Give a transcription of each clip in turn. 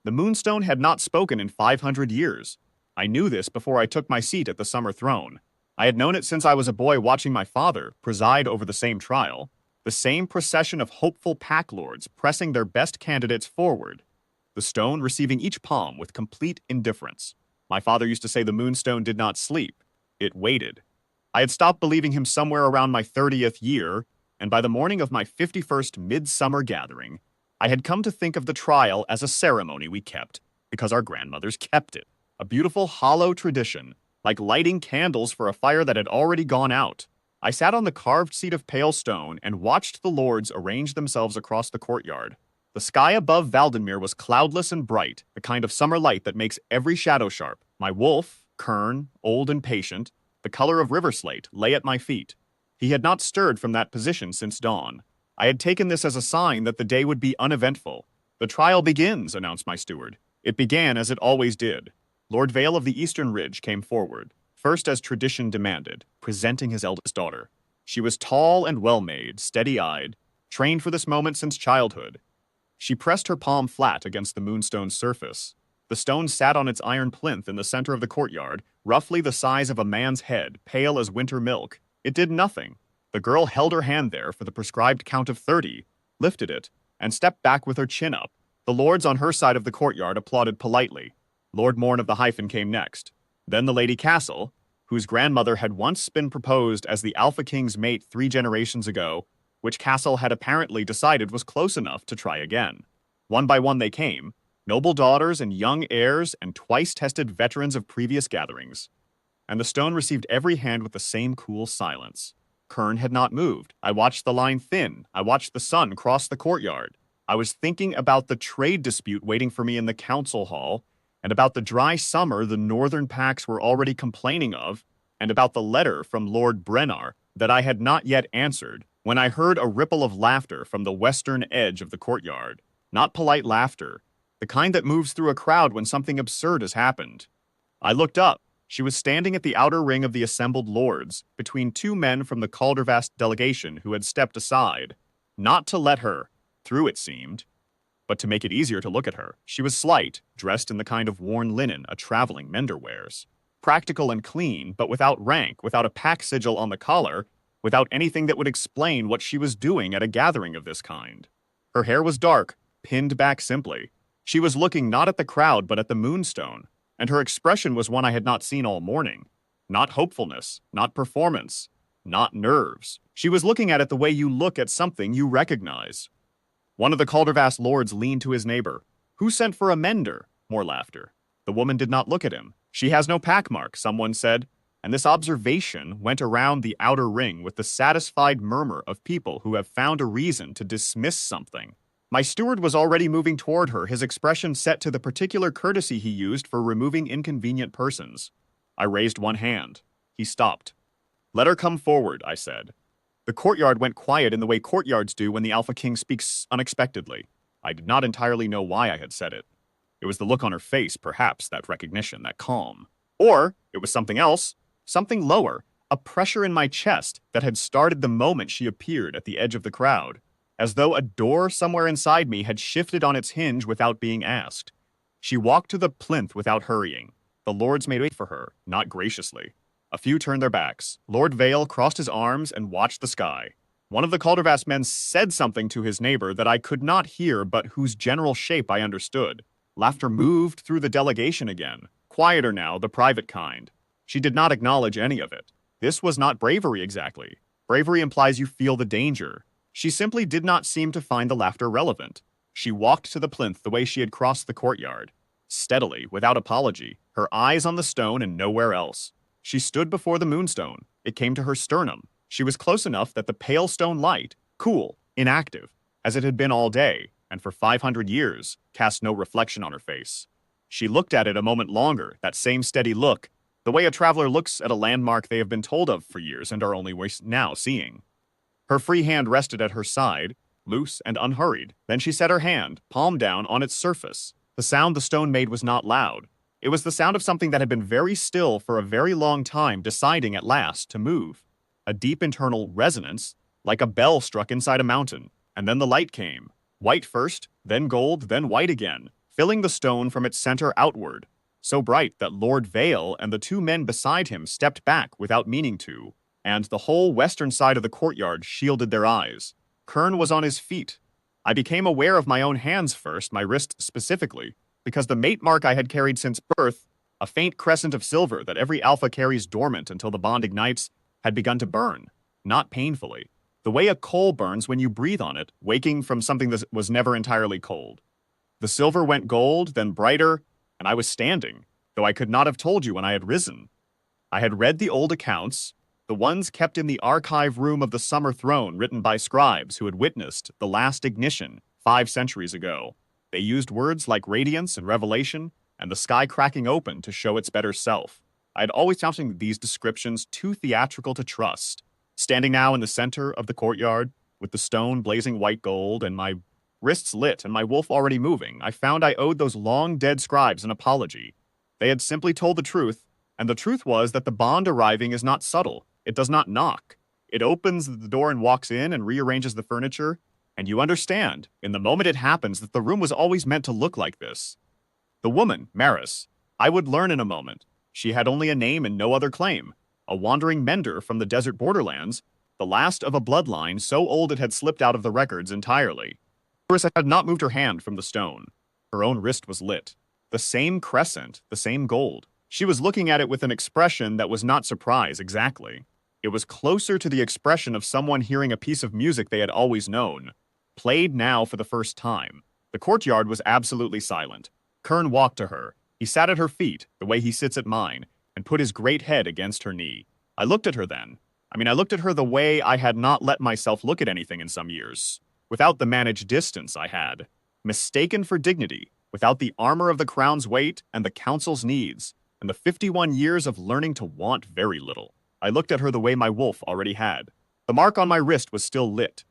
The Moonstone had not spoken in 500 years. I knew this before I took my seat at the summer throne. I had known it since I was a boy watching my father preside over the same trial, the same procession of hopeful pack lords pressing their best candidates forward, the stone receiving each palm with complete indifference. My father used to say the Moonstone did not sleep. It waited. I had stopped believing him somewhere around my 30th year, and by the morning of my 51st midsummer gathering, I had come to think of the trial as a ceremony we kept, because our grandmothers kept it. A beautiful hollow tradition, like lighting candles for a fire that had already gone out. I sat on the carved seat of pale stone and watched the lords arrange themselves across the courtyard. The sky above Valdenmere was cloudless and bright, the kind of summer light that makes every shadow sharp. My wolf, Kern, old and patient, the color of river slate, lay at my feet. He had not stirred from that position since dawn. I had taken this as a sign that the day would be uneventful. "The trial begins," announced my steward. It began as it always did. Lord Vale of the Eastern Ridge came forward, first as tradition demanded, presenting his eldest daughter. She was tall and well-made, steady-eyed, trained for this moment since childhood. She pressed her palm flat against the Moonstone's surface. The stone sat on its iron plinth in the center of the courtyard, roughly the size of a man's head, pale as winter milk. It did nothing. The girl held her hand there for the prescribed count of 30, lifted it, and stepped back with her chin up. The lords on her side of the courtyard applauded politely. Lord Morn of the Hyphen came next. Then the Lady Castle, whose grandmother had once been proposed as the Alpha King's mate 3 generations ago, which Castle had apparently decided was close enough to try again. One by one they came, noble daughters and young heirs and twice-tested veterans of previous gatherings. And the stone received every hand with the same cool silence. Kern had not moved. I watched the line thin. I watched the sun cross the courtyard. I was thinking about the trade dispute waiting for me in the council hall, and about the dry summer the northern packs were already complaining of, and about the letter from Lord Brennar that I had not yet answered, when I heard a ripple of laughter from the western edge of the courtyard. Not polite laughter, the kind that moves through a crowd when something absurd has happened. I looked up. She was standing at the outer ring of the assembled lords, between 2 men from the Caldervast delegation who had stepped aside, not to let her through, it seemed, but to make it easier to look at her. She was slight, dressed in the kind of worn linen a traveling mender wears. Practical and clean, but without rank, without a pack sigil on the collar, without anything that would explain what she was doing at a gathering of this kind. Her hair was dark, pinned back simply. She was looking not at the crowd but at the Moonstone, and her expression was one I had not seen all morning. Not hopefulness, not performance, not nerves. She was looking at it the way you look at something you recognize. One of the Caldervast lords leaned to his neighbor. "Who sent for a mender?" More laughter. The woman did not look at him. "She has no pack mark," someone said, and this observation went around the outer ring with the satisfied murmur of people who have found a reason to dismiss something. My steward was already moving toward her, his expression set to the particular courtesy he used for removing inconvenient persons. I raised one hand. He stopped. "Let her come forward," I said. The courtyard went quiet in the way courtyards do when the Alpha King speaks unexpectedly. I did not entirely know why I had said it. It was the look on her face, perhaps, that recognition, that calm. Or it was something else, something lower, a pressure in my chest that had started the moment she appeared at the edge of the crowd, as though a door somewhere inside me had shifted on its hinge without being asked. She walked to the plinth without hurrying. The lords made way for her, not graciously. A few turned their backs. Lord Vale crossed his arms and watched the sky. One of the Caldervast men said something to his neighbor that I could not hear but whose general shape I understood. Laughter moved through the delegation again. Quieter now, the private kind. She did not acknowledge any of it. This was not bravery exactly. Bravery implies you feel the danger. She simply did not seem to find the laughter relevant. She walked to the plinth the way she had crossed the courtyard. Steadily, without apology, her eyes on the stone and nowhere else. She stood before the Moonstone. It came to her sternum. She was close enough that the pale stone light, cool, inactive, as it had been all day, and for 500 years, cast no reflection on her face. She looked at it a moment longer, that same steady look, the way a traveler looks at a landmark they have been told of for years and are only now seeing. Her free hand rested at her side, loose and unhurried. Then she set her hand, palm down, on its surface. The sound the stone made was not loud. It was the sound of something that had been very still for a very long time, deciding at last to move. A deep internal resonance, like a bell struck inside a mountain. And then the light came. White first, then gold, then white again, filling the stone from its center outward, so bright that Lord Vale and the two men beside him stepped back without meaning to, and the whole western side of the courtyard shielded their eyes. Kern was on his feet. I became aware of my own hands first, my wrist specifically, because the mate mark I had carried since birth, a faint crescent of silver that every alpha carries dormant until the bond ignites, had begun to burn, not painfully, the way a coal burns when you breathe on it, waking from something that was never entirely cold. The silver went gold, then brighter, and I was standing, though I could not have told you when I had risen. I had read the old accounts, the ones kept in the archive room of the Summer Throne, written by scribes who had witnessed the last ignition 5 centuries ago. They used words like radiance and revelation, and the sky cracking open to show its better self. I had always found these descriptions too theatrical to trust. Standing now in the center of the courtyard, with the stone blazing white gold and my wrists lit and my wolf already moving, I found I owed those long-dead scribes an apology. They had simply told the truth, and the truth was that the bond arriving is not subtle. It does not knock. It opens the door and walks in and rearranges the furniture, and you understand, in the moment it happens, that the room was always meant to look like this. The woman, Maris, I would learn in a moment. She had only a name and no other claim. A wandering mender from the desert borderlands, the last of a bloodline so old it had slipped out of the records entirely. Maris had not moved her hand from the stone. Her own wrist was lit. The same crescent, the same gold. She was looking at it with an expression that was not surprise exactly. It was closer to the expression of someone hearing a piece of music they had always known, played now for the first time. The courtyard was absolutely silent. Kern walked to her. He sat at her feet, the way he sits at mine, and put his great head against her knee. I looked at her then. I looked at her the way I had not let myself look at anything in some years. Without the managed distance I had. Mistaken for dignity, without the armor of the crown's weight and the council's needs, and the 51 years of learning to want very little. I looked at her the way my wolf already had. The mark on my wrist was still lit.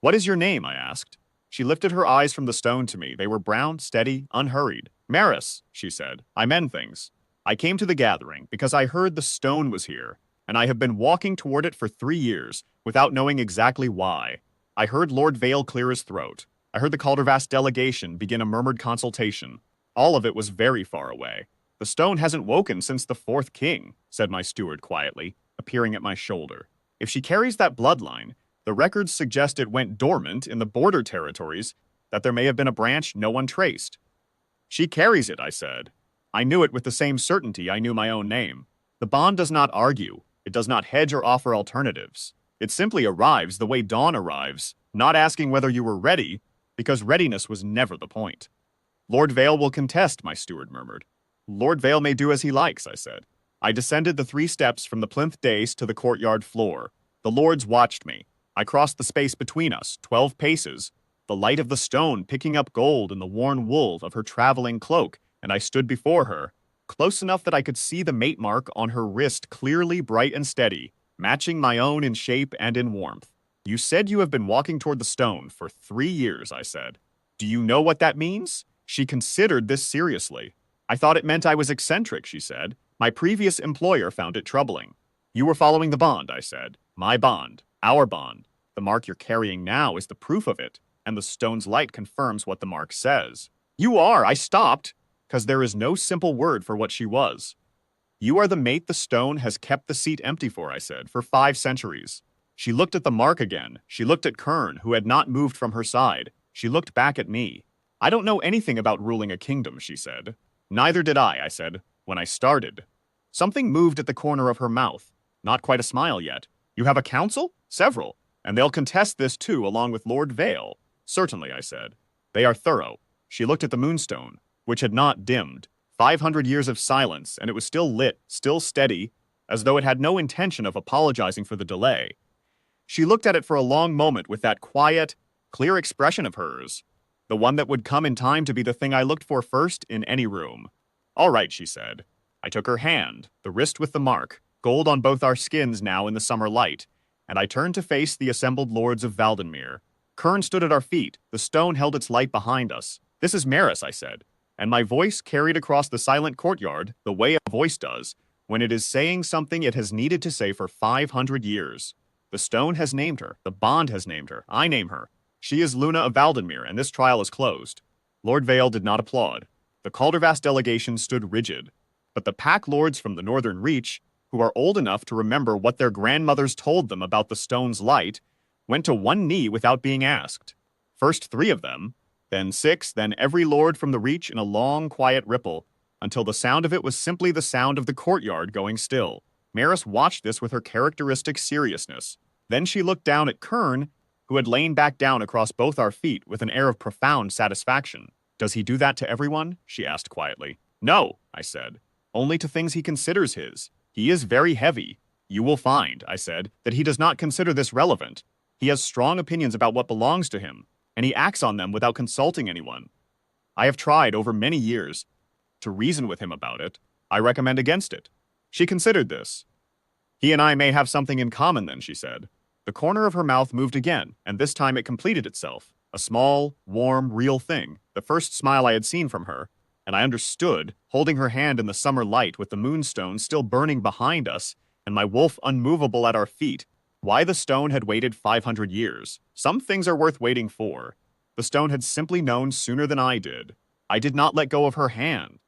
"What is your name?" I asked. She lifted her eyes from the stone to me. They were brown, steady, unhurried. "Maris," she said, "I mend things. I came to the gathering because I heard the stone was here, and I have been walking toward it for 3 years without knowing exactly why. I heard Lord Vale clear his throat. I heard the Caldervast delegation begin a murmured consultation. All of it was very far away. The stone hasn't woken since the 4th king," said my steward quietly, appearing at my shoulder. "If she carries that bloodline, the records suggest it went dormant in the border territories, that there may have been a branch no one traced." "She carries it," I said. I knew it with the same certainty I knew my own name. The bond does not argue. It does not hedge or offer alternatives. It simply arrives the way dawn arrives, not asking whether you were ready, because readiness was never the point. "Lord Vale will contest," my steward murmured. "Lord Vale may do as he likes," I said. I descended the 3 steps from the plinth dais to the courtyard floor. The lords watched me. I crossed the space between us, 12 paces, the light of the stone picking up gold in the worn wool of her traveling cloak, and I stood before her, close enough that I could see the mate mark on her wrist clearly bright and steady, matching my own in shape and in warmth. "You said you have been walking toward the stone for 3 years," I said. "Do you know what that means?" She considered this seriously. "I thought it meant I was eccentric," she said. "My previous employer found it troubling." "You were following the bond," I said. "My bond. Our bond. The mark you're carrying now is the proof of it, and the stone's light confirms what the mark says." "You are!" I stopped, because there is no simple word for what she was. "You are the mate the stone has kept the seat empty for," I said, "for 5 centuries. She looked at the mark again. She looked at Kern, who had not moved from her side. She looked back at me. "I don't know anything about ruling a kingdom," she said. "Neither did I said, "when I started." Something moved at the corner of her mouth. Not quite a smile yet. "You have a council?" "Several. And they'll contest this too, along with Lord Vale." "Certainly," I said. "They are thorough." She looked at the Moonstone, which had not dimmed. 500 years of silence, and it was still lit, still steady, as though it had no intention of apologizing for the delay. She looked at it for a long moment with that quiet, clear expression of hers, the one that would come in time to be the thing I looked for first in any room. "All right," she said. I took her hand, the wrist with the mark, gold on both our skins now in the summer light, and I turned to face the assembled lords of Valdenmere. Kern stood at our feet. The stone held its light behind us. "This is Maris," I said, and my voice carried across the silent courtyard the way a voice does when it is saying something it has needed to say for 500 years. "The stone has named her. The bond has named her. I name her. She is Luna of Valdenmere, and this trial is closed." Lord Vale did not applaud. The Caldervast delegation stood rigid, but the pack lords from the Northern Reach, who are old enough to remember what their grandmothers told them about the stone's light, went to one knee without being asked. First 3 of them, then 6, then every lord from the Reach in a long, quiet ripple, until the sound of it was simply the sound of the courtyard going still. Maris watched this with her characteristic seriousness. Then she looked down at Kern, who had lain back down across both our feet with an air of profound satisfaction. Does he do that to everyone? She asked quietly. No, I said. Only to things he considers his. He is very heavy. You will find, I said, that he does not consider this relevant. He has strong opinions about what belongs to him, and he acts on them without consulting anyone. I have tried over many years to reason with him about it. I recommend against it. She considered this. He and I may have something in common then, she said. The corner of her mouth moved again, and this time it completed itself. A small, warm, real thing, the first smile I had seen from her, and I understood, holding her hand in the summer light with the Moonstone still burning behind us and my wolf unmovable at our feet, why the stone had waited 500 years. Some things are worth waiting for. The stone had simply known sooner than I did. I did not let go of her hand.